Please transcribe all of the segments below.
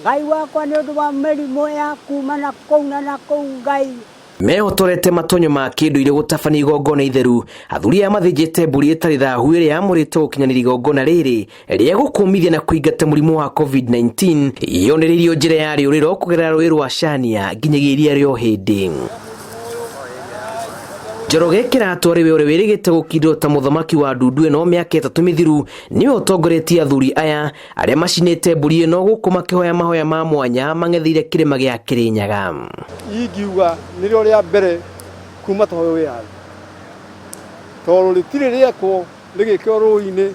Ngai wakwa nĩ ũndũ wa mĩrimũ ya kumana kũu na kũu Ngai mehotorete matonyo ma kinduire gutabania igongona itheru. Athuri aya mathĩnjĩte mbũri ĩtarĩ thahu ĩrĩa yamũrĩtwo gũkinyanĩria igongona rĩrĩ rĩa gũkũmithia na kũingata mũrimũ wa COVID-19 yonereirio njĩra ya rĩũrĩro kũgerera rũĩ rwa Chania nginyagia iria rĩa Ohĩndĩ. Njoroge Kĩratũ we ũrĩa wĩrĩgĩte gũkindwo ta mũthamaki wa ndundu ĩno mĩaka 3 mĩthiru nĩwe ũtongoretie athuri aya arĩa macinĩte mbũri ĩno gũkũ makĩhoya mahoya ma mwanya mang'etheire kĩrĩma gĩa Kĩrĩnyaga. Ingiuga nĩrĩo rĩa mbere kuma toyo wĩyathi tondũ rĩtirĩ rĩekwo rĩgĩkĩrwo rũĩ-inĩ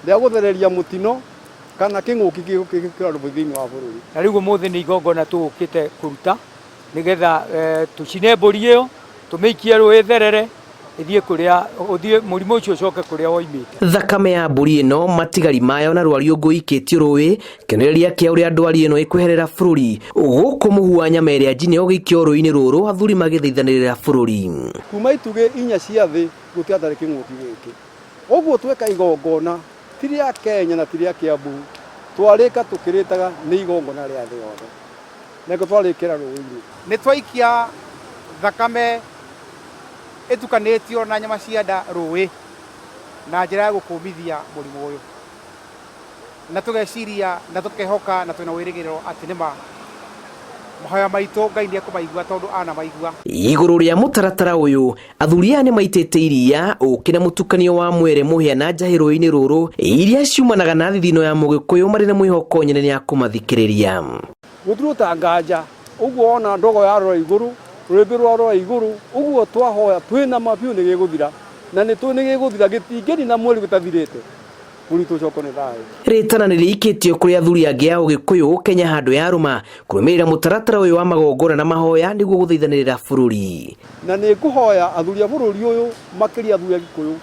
rĩa gũthereria mũtino kana kĩng'ũki gĩkĩra thĩinĩ wa bũrũri. Na rĩu ũmũthĩ nĩ igongona tũgũkĩte kũruta nĩgetha tũcine mbũri ĩyo tũmĩikie rũĩ therere ithie kũrĩa ũthie mũrimũ ũcio ũcoke kũrĩa woimĩte. Thakame ya mbũri ĩno matigari mayo na rwariũngũ ikĩtio rũĩ kĩonereria kĩa ũrĩa ndwari ĩno ĩkwĩherera bũrũri gũkũ mũhu wa nyama ĩrĩa njine ũgĩikio rũĩ-inĩ rũrũ athuri magĩthaithanĩrĩra bũrũri. Kuma itugĩ 4 cia thĩ gũtiatarĩ kĩng'ũki gĩkĩ. Ũguo tweka igongona ti rĩa Kenya na ti rĩa Kiambu twarĩka tũkĩrĩtaga nĩ igongona rĩa thĩ yothe. Nĩko twarĩkĩra rũĩ-inĩ. Nĩ twaikia thakame etukanĩtio na nyama cia nda rũĩ na njĩra ya gũkũmithia mũrimũ ũyũ na tũgeciria na tũkehoka na twĩna wĩrĩgĩrĩro atĩ nĩma mahoya maitũ Ngai nĩekũmaigua tondũ ana maigua. Igũrũ rĩa mũtaratara ũyũ athuri aya nĩmaitĩte iria ũkĩ na mũtukanio wa mwere mũhĩa na njahĩ rũĩ-inĩ rũrũ iria ciumanaga na thithino ya Mũgĩkũyũ marĩ na mwĩhoko nyene ya kũmathikĩrĩria. Gũtirũ ta nganja ũguo ona ndogo ya rora igũrũ rwĩmbi rwa igũrũ ũguo twahoya twĩna mabiũ nĩ gĩgũthira na nĩ gĩgũthira gĩtingĩni na mweri gũtathirĩte bũrũri tũcoko nĩ thayũ. Rĩtana nĩ rĩikĩtio kũrĩ athuri angĩ a Ũgĩkũyũ Kenya handũ ya rũma kũrũmĩrĩra mũtaratara ũyũ wa magongona na mahoya nĩguo gũthaithanĩrĩra bũrũri. Na nĩ ngũhoya athuri a bũrũri ũyũ makĩria athuri a Gĩkũyũ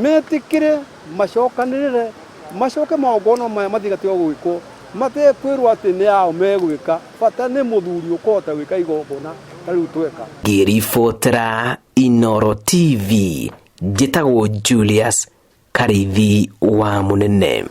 metĩkĩre macokanĩrĩre macoke magongona maya mathigatigwo gwĩkwo matekwĩrwo atĩ nĩ ao megwĩka bata nĩ mũthuri ũkũhota gwĩka igongona rĩu tweka. Ngĩribotera Inooro TV njĩtagwo Julius Karithi wa Mũnene.